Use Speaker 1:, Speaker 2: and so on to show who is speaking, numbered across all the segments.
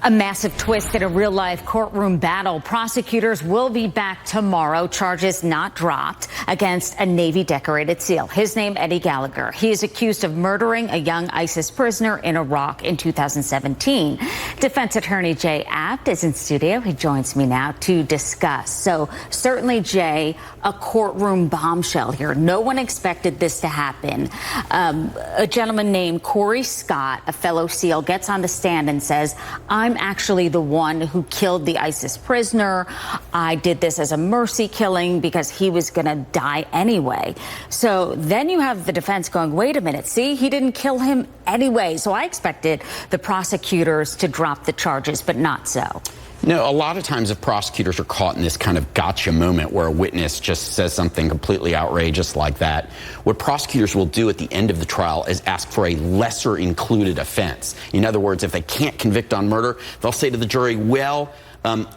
Speaker 1: A massive twist in a real-life courtroom battle. Prosecutors will be back tomorrow. Charges not dropped against a Navy decorated SEAL. His name, Eddie Gallagher. He is accused of murdering a young ISIS prisoner in Iraq in 2017. Defense attorney Jay Abt is in studio. He joins me now to discuss. So certainly, Jay, a courtroom bombshell here. No one expected this to happen. A gentleman named Corey Scott, a fellow SEAL, gets on the stand and says, I'm actually the one who killed the ISIS prisoner. I did this as a mercy killing because he was going to die anyway. So then you have the defense going, wait a minute, see, he didn't kill him anyway. So I expected the prosecutors to drop the charges, but not so.
Speaker 2: No, a lot of times if prosecutors are caught in this kind of gotcha moment where a witness just says something completely outrageous like that, what prosecutors will do at the end of the trial is ask for a lesser included offense. In other words, if they can't convict on murder, they'll say to the jury, well,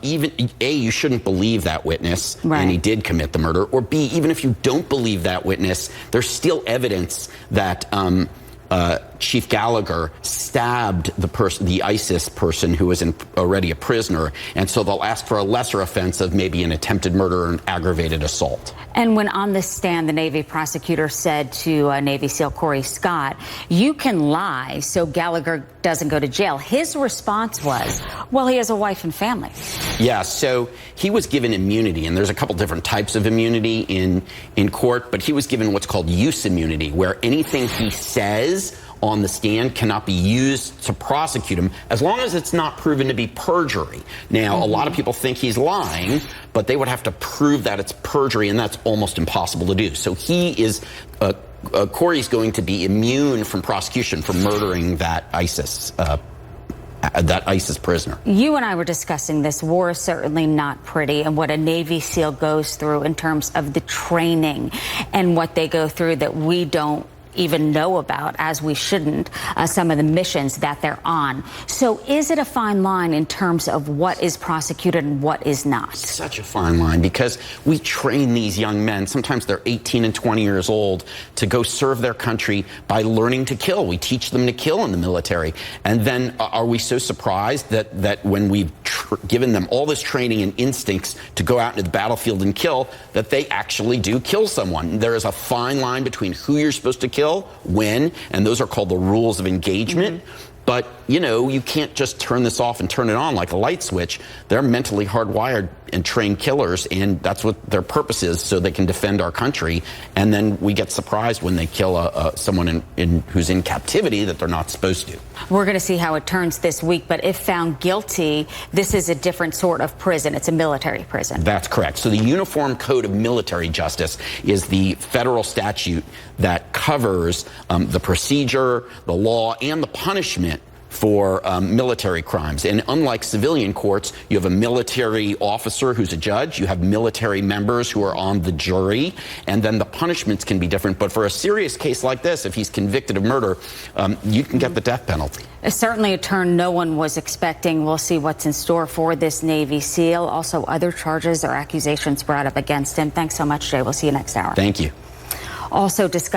Speaker 2: even A, you shouldn't believe that witness, right, and he did commit the murder, or B, even if you don't believe that witness, there's still evidence that Chief Gallagher stabbed the ISIS person who was already a prisoner, and so they'll ask for a lesser offense of maybe an attempted murder or an aggravated assault.
Speaker 1: And when on the stand, the Navy prosecutor said to Navy SEAL Corey Scott, you can lie so Gallagher doesn't go to jail. His response was, well, he has a wife and family.
Speaker 2: Yeah, so he was given immunity, and there's a couple different types of immunity in court, but he was given what's called use immunity, where anything he says on the stand cannot be used to prosecute him as long as it's not proven to be perjury. Now, a lot of people think he's lying, but they would have to prove that it's perjury, and that's almost impossible to do. So he is, Corey's going to be immune from prosecution for murdering that ISIS prisoner.
Speaker 1: You and I were discussing this. War is certainly not pretty, and what a Navy SEAL goes through in terms of the training and what they go through that we don't even know about, as we shouldn't, some of the missions that they're on. So is it a fine line in terms of what is prosecuted and what is not?
Speaker 2: Such a fine line, because we train these young men, sometimes they're 18 and 20 years old, to go serve their country by learning to kill. We teach them to kill in the military. And then are we so surprised that when we've given them all this training and instincts to go out into the battlefield and kill, that they actually do kill someone? There is a fine line between who you're supposed to kill, when, and those are called the rules of engagement. But, you know, you can't just turn this off and turn it on like a light switch. They're mentally hardwired and trained killers, and that's what their purpose is, so they can defend our country. And then we get surprised when they kill someone who's in captivity that they're not supposed to.
Speaker 1: We're going to see how it turns this week, but if found guilty, this is a different sort of prison. It's a military prison.
Speaker 2: That's correct. So the Uniform Code of Military Justice is the federal statute that covers the procedure, the law, and the punishment for military crimes. And unlike civilian courts, you have a military officer who's a judge, you have military members who are on the jury, and then the punishments can be different. But for a serious case like this, if he's convicted of murder, you can get the death penalty.
Speaker 1: Certainly a turn no one was expecting. We'll see what's in store for this Navy SEAL. Also, other charges or accusations brought up against him. Thanks so much, Jay. We'll see you next hour.
Speaker 2: Thank you.
Speaker 1: Also discuss